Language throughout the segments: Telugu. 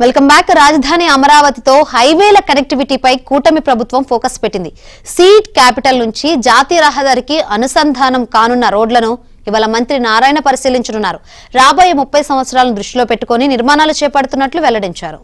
Welcome back. రాజధాని అమరావతితో హైవేల కనెక్టివిటీపై కూటమి ప్రభుత్వం ఫోకస్ పెట్టింది. సీడ్ క్యాపిటల్ నుంచి జాతీయ రహదారికి అనుసంధానం కానున్న రోడ్లను ఇవాళ మంత్రి నారాయణ పరిశీలించనున్నారు. రాబోయే 30 సంవత్సరాలను దృష్టిలో పెట్టుకుని నిర్మాణాలు చేపడుతున్నట్లు వెల్లడించారు.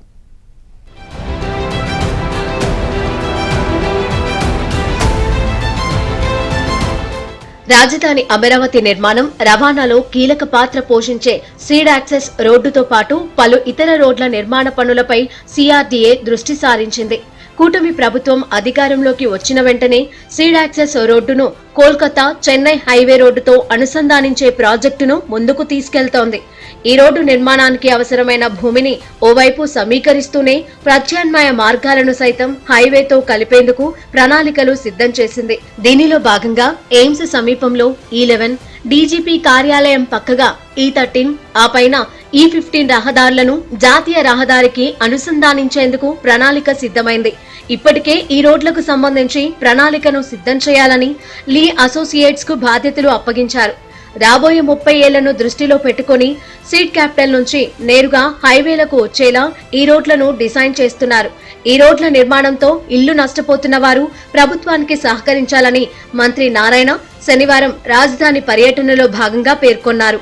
రాజధాని అమరావతి నిర్మాణం రవాణాలో కీలక పాత్ర పోషించే సీడ్ యాక్సెస్ రోడ్డుతో పాటు పలు ఇతర రోడ్ల నిర్మాణ పనులపై సిఆర్డీఏ దృష్టి సారించింది. కూటమి ప్రభుత్వం అధికారంలోకి వచ్చిన వెంటనే సీడ్ యాక్సెస్ రోడ్డును కోల్కతా చెన్నై హైవే రోడ్డుతో అనుసంధానించే ప్రాజెక్టును ముందుకు తీసుకెళ్తోంది. ఈ రోడ్డు నిర్మాణానికి అవసరమైన భూమిని ఓవైపు సమీకరిస్తూనే ప్రత్యామ్నాయ మార్గాలను సైతం హైవేతో కలిపేందుకు ప్రణాళికలు సిద్ధం చేసింది. దీనిలో భాగంగా ఎయిమ్స్ సమీపంలో E11, డీజీపీ కార్యాలయం పక్కగా E13, ఆ పైన E15 రహదారులను జాతీయ రహదారికి అనుసంధానించేందుకు ప్రణాళిక సిద్ధమైంది. ఇప్పటికే ఈ రోడ్లకు సంబంధించి ప్రణాళికను సిద్ధం చేయాలని లీ అసోసియేట్స్ కు బాధ్యతలు అప్పగించారు. రాబోయే 30 ఏళ్లను దృష్టిలో పెట్టుకుని సీడ్ క్యాపిటల్ నుంచి నేరుగా హైవేలకు వచ్చేలా ఈ రోడ్లను డిజైన్ చేస్తున్నారు. ఈ రోడ్ల నిర్మాణంతో ఇల్లు నష్టపోతున్న వారు ప్రభుత్వానికి సహకరించాలని మంత్రి నారాయణ శనివారం రాజధాని పర్యటనలో భాగంగా పేర్కొన్నారు.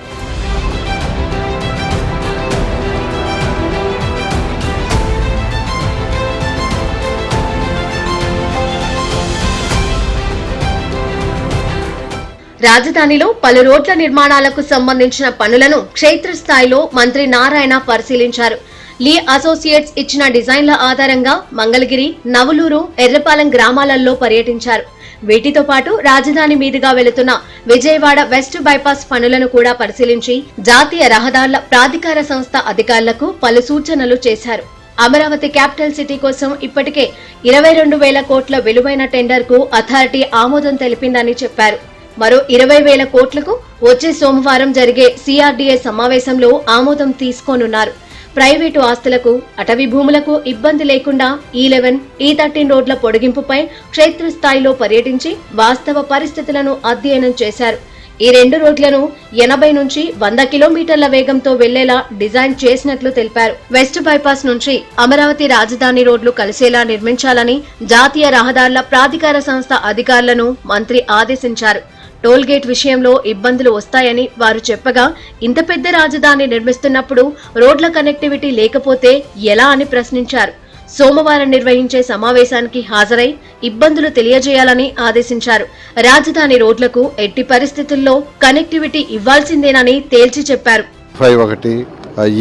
రాజధానిలో పలు రోడ్ల నిర్మాణాలకు సంబంధించిన పనులను క్షేత్రస్థాయిలో మంత్రి నారాయణ పరిశీలించారు. లీ అసోసియేట్స్ ఇచ్చిన డిజైన్ల ఆధారంగా మంగళగిరి, నవలూరు, ఎర్రపాలెం గ్రామాలలో పర్యటించారు. వీటితో పాటు రాజధాని మీదుగా వెళుతున్న విజయవాడ వెస్ట్ బైపాస్ పనులను కూడా పరిశీలించి జాతీయ రహదారుల ప్రాధికార సంస్థ అధికారులకు పలు సూచనలు చేశారు. అమరావతి క్యాపిటల్ సిటీ కోసం ఇప్పటికే 22,000 కోట్ల విలువైన టెండర్ కు అథారిటీ ఆమోదం తెలిపిందని చెప్పారు. మరో 20,000 కోట్లకు వచ్చే సోమవారం జరిగే సిఆర్డీఏ సమావేశంలో ఆమోదం తీసుకోనున్నారు. ప్రైవేటు ఆస్తులకు, అటవీ భూములకు ఇబ్బంది లేకుండా E11, E13 రోడ్ల పొడిగింపుపై క్షేత్రస్థాయిలో పర్యటించి వాస్తవ పరిస్థితులను అధ్యయనం చేశారు. ఈ 2 రోడ్లను 80 నుంచి 100 కిలోమీటర్ల వేగంతో వెళ్లేలా డిజైన్ చేసినట్లు తెలిపారు. వెస్ట్ బైపాస్ నుంచి అమరావతి రాజధాని రోడ్లు కలిసేలా నిర్మించాలని జాతీయ రహదారుల ప్రాధికార సంస్థ అధికారులను మంత్రి ఆదేశించారు. టోల్ గేట్ విషయంలో ఇబ్బందులు వస్తాయని వారు చెప్పగా, ఇంత పెద్ద రాజధాని నిర్మిస్తున్నప్పుడు రోడ్ల కనెక్టివిటీ లేకపోతే ఎలా అని ప్రశ్నించారు. సోమవారం నిర్వహించే సమావేశానికి హాజరై ఇబ్బందులు తెలియజేయాలని ఆదేశించారు. రాజధాని రోడ్లకు ఎట్టి పరిస్థితుల్లో కనెక్టివిటీ ఇవ్వాల్సిందేనని తేల్చి చెప్పారు.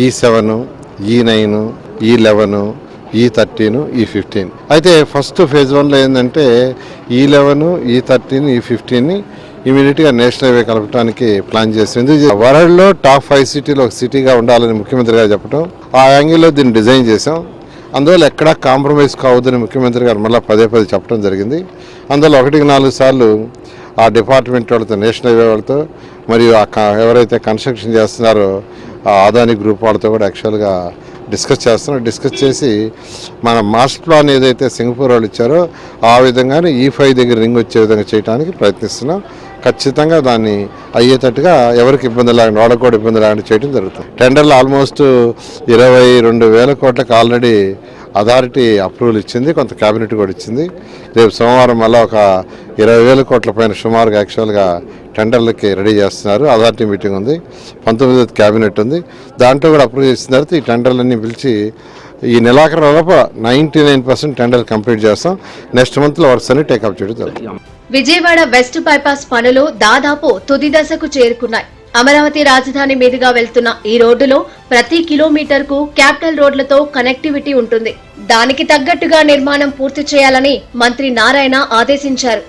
E7, E9, E11, E13, E15 అయితే ఫస్ట్ ఫేజ్ 1లో ఏంటంటే E11, E13, E15ని ఇమీడియట్ గా నేషనల్ హైవే కలపడానికి ప్లాన్ చేసింది. వరల్డ్ లో టాప్ 5 సిటీలో ఒక సిటీగా ఉండాలని ముఖ్యమంత్రి గారు చెప్పడం, ఆ యాంగిల్లో దీన్ని డిజైన్ చేశాం. అందువల్ల ఎక్కడా కాంప్రమైజ్ కావద్దని ముఖ్యమంత్రి గారు మళ్ళీ పదే చెప్పడం జరిగింది. అందువల్ల 1-4 సార్లు ఆ డిపార్ట్మెంట్ వాళ్ళతో, నేషనల్ హైవే వాళ్ళతో, మరియు ఎవరైతే కన్స్ట్రక్షన్ చేస్తున్నారో ఆ అదాని గ్రూప్ వాళ్ళతో కూడా యాక్చువల్గా డిస్కస్ చేస్తున్నాం. డిస్కస్ చేసి మన మాస్టర్ ప్లాన్ ఏదైతే సింగపూర్ వాళ్ళు ఇచ్చారో ఆ విధంగానే E5 దగ్గర రింగ్ వచ్చే విధంగా చేయడానికి ప్రయత్నిస్తున్నాం. ఖచ్చితంగా దాన్ని అయ్యేటట్టుగా ఎవరికి ఇబ్బంది లేకుండా, వాళ్ళకు కూడా ఇబ్బంది లేకుండా చేయడం జరుగుతుంది. టెండర్లు ఆల్మోస్ట్ 22,000 కోట్లకు ఆల్రెడీ అథారిటీ అప్రూవల్ ఇచ్చింది, కొంత క్యాబినెట్ కూడా ఇచ్చింది. రేపు సోమవారం మళ్ళీ ఒక 20,000 కోట్ల పైన సుమారుగా యాక్చువల్గా టెండర్లకి రెడీ చేస్తున్నారు. అథారిటీ మీటింగ్ ఉంది, 19వ క్యాబినెట్ ఉంది, దాంట్లో కూడా అప్రూవ్ చేసిన తర్వాత ఈ టెండర్లన్నీ పిలిచి ఈ నెలాఖరులోపు 99% టెండర్ కంప్లీట్ చేస్తాం. నెక్స్ట్ మంత్ లో వర్క్స్ అన్ని టేకప్ చేయడం జరుగుతుంది. విజయవాడ వెస్ట్ బైపాస్ పనులు దాదాపు తుది దశకు చేరుకున్నాయి. అమరావతి రాజధాని మీదుగా వెళ్తున్న ఈ రోడ్డులో ప్రతి కిలోమీటర్ కు క్యాపిటల్ రోడ్లతో కనెక్టివిటీ ఉంటుంది. దానికి తగ్గట్టుగా నిర్మాణం పూర్తి చేయాలని మంత్రి నారాయణ ఆదేశించారు.